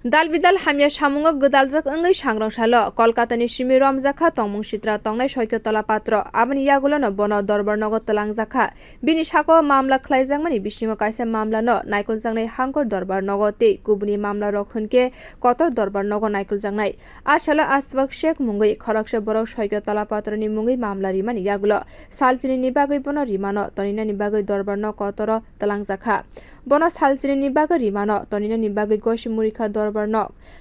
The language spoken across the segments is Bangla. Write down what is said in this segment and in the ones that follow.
Dal bidal hamya shamungo gdaljak ongai sangrang salo Kolkatani simi romjakha tongmung sitra tongnai Saikat Talapatra aboni yagulono bono dorbar nogo talangjakha bini sako mamla khlaijangmani bisingo kaisa mamlano naikoljangnai hangkor dorbar nogo tei kubuni mamla rok hunke kotor dorbar nogo naikoljangnai asalo aswak shek mungoi khorakse borok Saikat Talapatrani mungoi mamla rimani yagulo salchini ni bagoi bono rimano tonina ni bagoi dorbar no kotoro talangjakha bono salchini ni bagoi rimano tonina ni bagoi gosi murikha dorbarno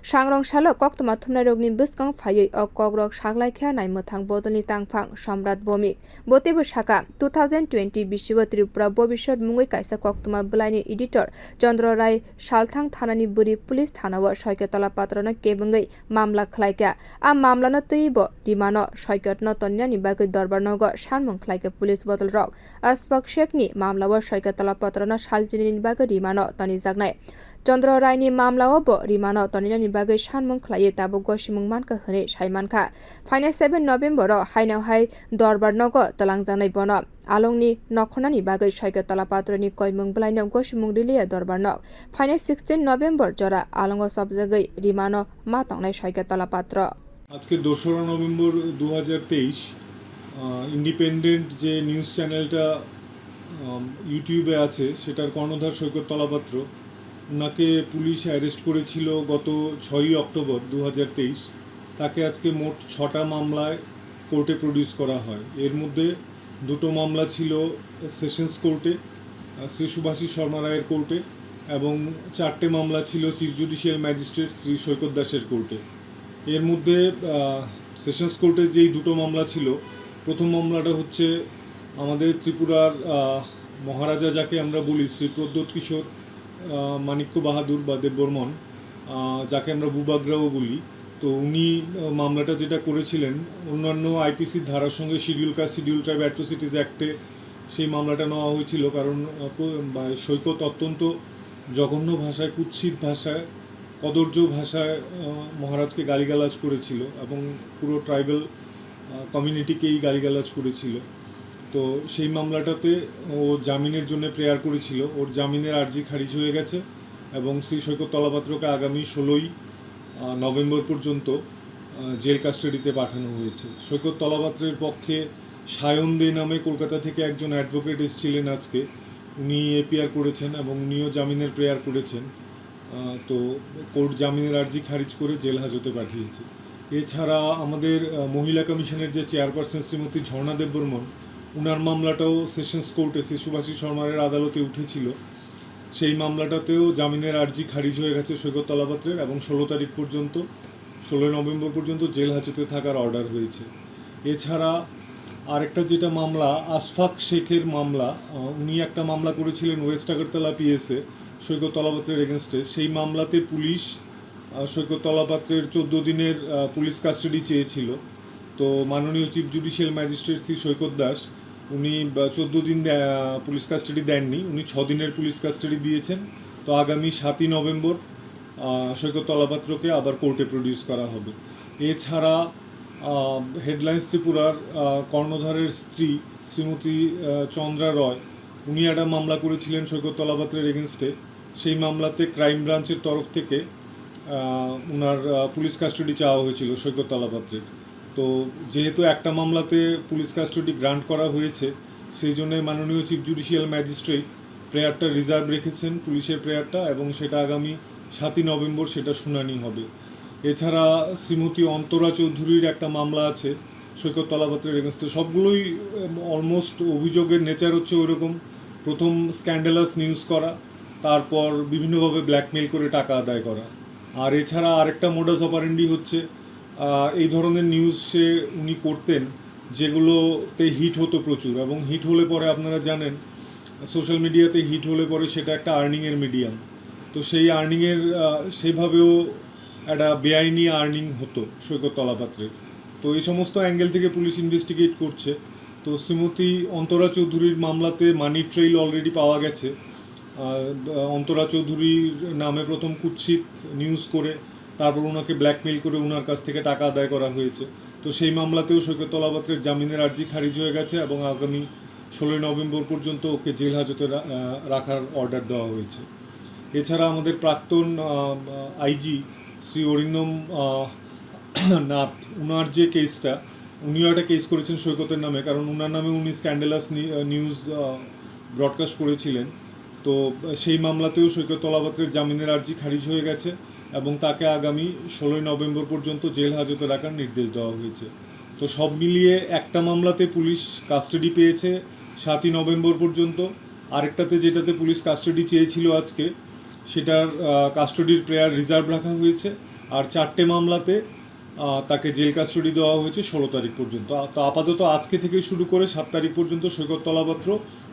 sangrong salo koktoma thumnai rokni bwskang phaiui ok kogrok saklaikha naimwthang bodolni tangphang samrat bomik botebo saka 2020 bisibo Tripura bobishot mungoi kaisa koktoma bwlaini editor Chandra Rai salthang thanani buri police thanao Saikat Talapatrano kebungai mamla khlaika a mamlano teibo dimano Saikatno tonina ni bagoi dorbarnogo sanmung khlaika police botol rok aspak shekni mamlawo Saikat Talapatrano salchini ni bagoi dimano toni jagnai Chandra Raini mamlao bo rimano tonina ni bagoi sanmung khlaiye tabo gosimung manka hne saimankha Final 7 November hainau hai dorbar nogo talangjangnai bono alongni nokhonani bagoi Saikat Talapatrani koimung blaino gosimung dilia dorbar nok Final 16 November jora alongo sabjagai rimano ma tongnai Saikat Talapatra আজকে 2রা নভেম্বর 2023 ইন্ডিপেন্ডেন্ট যে নিউজ চ্যানেলটা ইউটিউবে আছে সেটার কর্ণধার সৈকত তলাপাত্র ওনাকে পুলিশ অ্যারেস্ট করেছিল গত 6ই অক্টোবর 2023 তাকে আজকে মোট 6টা মামলায় কোর্টে প্রডিউস করা হয় এর মধ্যে দুটো মামলা ছিল সেশনস কোর্টে শ্রী সুভাষিস শর্মা রায়ের কোর্টে এবং 4টে মামলা ছিল চিফ জুডিশিয়াল ম্যাজিস্ট্রেট শ্রী সৈকত দাসের কোর্টে এর মধ্যে সেশনস কোর্টে যেই দুটো মামলা ছিল প্রথম মামলাটা হচ্ছে আমাদের ত্রিপুরার মহারাজা যাকে আমরা বলি শ্রী প্রদ্যোৎ কিশোর মানিক্য বাহাদুর বা দেববর্মন যাকে আমরা বুবাগ্রাও বলি তো উনি মামলাটা যেটা করেছিলেন অন্যান্য আইপিসির ধারার সঙ্গে schedule caste schedule tribe atrocities অ্যাক্টে সেই মামলাটা নেওয়া হয়েছিল কারণ সৈকত অত্যন্ত জঘন্য ভাষায় কুৎসিত ভাষায় কদর্য ভাষায় মহারাজকে গালিগালাজ করেছিল এবং পুরো ট্রাইবাল কমিউনিটিকেই গালিগালাজ করেছিল তো সেই মামলাটাতে ও জামিনের জন্য প্রেয়ার করেছিল ওর জামিনের আর্জি খারিজ হয়ে গেছে এবং শ্রী সৈকত তলাপাত্রকে আগামী 16ই নভেম্বর পর্যন্ত জেল কাস্টাডিতে পাঠানো হয়েছে সৈকত তলাপাত্রের পক্ষে সায়ন দে নামে কলকাতা থেকে একজন অ্যাডভোকেট এসেছিলেন আজকে উনি এপিআর করেছেন এবং উনিও জামিনের প্রেয়ার করেছেন তো কোর্ট জামিনের আর্জি খারিজ করে জেল হাজতে পাঠিয়েছে এছাড়া আমাদের মহিলা কমিশনের যে চেয়ারপারসন শ্রীমতী ঝর্ণা দেববর্মন উনার মামলাটাও সেশনস কোর্টে শ্রী সুভাষিস শর্মারের আদালতে উঠেছিল সেই মামলাটাতেও জামিনের আর্জি খারিজ হয়ে গেছে সৈকত তলাপাত্রের এবং 16 তারিখ পর্যন্ত 16 নভেম্বর পর্যন্ত জেল হাজতে থাকার অর্ডার হয়েছে এছাড়া আরেকটা যেটা মামলা আশফাক শেখের মামলা উনি একটা মামলা করেছিলেন ওয়েস্ট আগরতলা পিএসে সৈকত তলাপাত্রের এগেনস্টে সেই মামলাতে পুলিশ সৈকত তলাপাত্রের 14 দিনের পুলিশ কাস্টাডি চেয়েছিল তো মাননীয় চিফ জুডিশিয়াল ম্যাজিস্ট্রেট শ্রী সৈকত দাস উনি 14 দিন পুলিশ কাস্টাডি দেননি উনি 6 দিনের পুলিশ কাস্টাডি দিয়েছেন তো আগামী 7ই নভেম্বর সৈকত তলাপাত্রকে আবার কোর্টে প্রডিউস করা হবে এছাড়া হেডলাইন্স ত্রিপুরার কর্ণধারের স্ত্রী শ্রীমতী চন্দ্রা রয় উনি একটা মামলা করেছিলেন সৈকত তলাপাত্রের এগেনস্টে সেই মামলাতে ক্রাইম ব্রাঞ্চের তরফ থেকে ওনার পুলিশ কাস্টাডি চাওয়া হয়েছিল সৈকত তলাপাত্রের তো যেহেতু একটা মামলাতে পুলিশ কাস্টাডি গ্রান্ট করা হয়েছে সেই জন্য মাননীয় চিফ জুডিশিয়াল ম্যাজিস্ট্রেট প্রেয়ারটা রিজার্ভ রেখেছেন পুলিশের প্রেয়ারটা এবং সেটা আগামী 7ই নভেম্বর সেটা শুনানি হবে এছাড়া শ্রীমতী অন্তরা চৌধুরীর একটা মামলা আছে সৈকত তলাপাত্রের এগেনস্টে সবগুলোই অলমোস্ট অভিযোগের নেচার হচ্ছে ওইরকম প্রথম স্ক্যান্ডালাস নিউজ করা তারপর বিভিন্নভাবে ব্ল্যাকমেল করে টাকা আদায় করা আর এছাড়া আরেকটা মোডাস অপারেন্ডি হচ্ছে এই ধরনের নিউজ উনি করতেন যেগুলোতে হিট হতো প্রচুর এবং হিট হলে পরে আপনারা জানেন সোশ্যাল মিডিয়াতে হিট হলে পরে সেটা একটা আর্নিংয়ের মিডিয়াম তো সেই আর্নিংয়ের সেভাবেও একটা বেআইনি আর্নিং হতো সৈকত তলাপাত্রের তো এই সমস্ত অ্যাঙ্গেল থেকে পুলিশ ইনভেস্টিগেট করছে তো শ্রীমতী অন্তরা চৌধুরীর মামলাতে মানি ট্রেইল অলরেডি পাওয়া গেছে অন্তরা চৌধুরীর নামে প্রথম কুৎসিত নিউজ করে তারপর ওনাকে ব্ল্যাকমেল করে ওনার কাছ থেকে টাকা আদায় করা হয়েছে তো সেই মামলাতেও সৈকত তলাপাত্রের জামিনের আর্জি খারিজ হয়ে গেছে এবং আগামী 16 নভেম্বর পর্যন্ত ওকে জেল হাজতে রাখার অর্ডার দেওয়া হয়েছে এছাড়া আমাদের প্রাক্তন আইজি শ্রী অরিন্দম নাথ, উনার যে কেসটা, উনিও একটা কেস করেছেন সৈকতের নামে, কারণ উনার নামে উনি স্ক্যান্ডালাস নিউজ ব্রডকাস্ট করেছিলেন। তো সেই মামলাতেও সৈকত তলাপাত্রের জামিনের আর্জি খারিজ হয়ে গেছে এবং তাকে আগামী 16ই নভেম্বর পর্যন্ত জেল হাজতে রাখার নির্দেশ দেওয়া হয়েছে। তো সব মিলিয়ে একটা মামলাতে পুলিশ কাস্টাডি পেয়েছে 7ই নভেম্বর পর্যন্ত, আরেকটাতে যেটাতে পুলিশ কাস্টাডি চেয়েছিল আজকে, সেটার কাস্টাডির প্রেয়ার রিজার্ভ রাখা হয়েছে। আর 4টে মামলাতে তাকে জেল কাস্টাডি দেওয়া হয়েছে 16 তারিখ পর্যন্ত। তো আপাতত আজকে থেকে শুরু করে 7 তারিখ পর্যন্ত সৈকত তলাপাত্র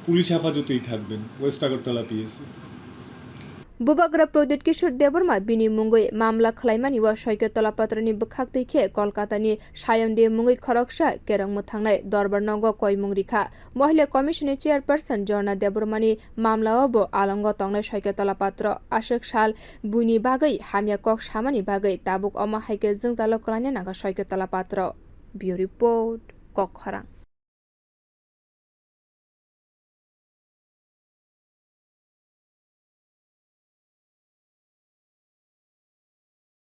পুলিশ হেফাজতেই থাকবেন ওয়েস্ট আগরতলা পিএসি। बुबाग्रा प्रदीप किशोर देबरमा बिनि मुंगै मामला खलाइमानि वा सैकत तलापात्रनि बखाक दैखे कलकातानि सायनदे मुंगै खरकसा केरंमो थांनाय दरबारनग कयमुंरिखा महिला कमिशननि चेयारपारसन जरा देबरमानि मामलायावबो आलंग तंगनाय सैकत तलापात्र आशक साल बुइनि बागै हामिया कक सामानि बागै ताबुक अमा हाइके जोंजाल कलायनो नागा सैकत तलापात्र। Bureau report ककखरां।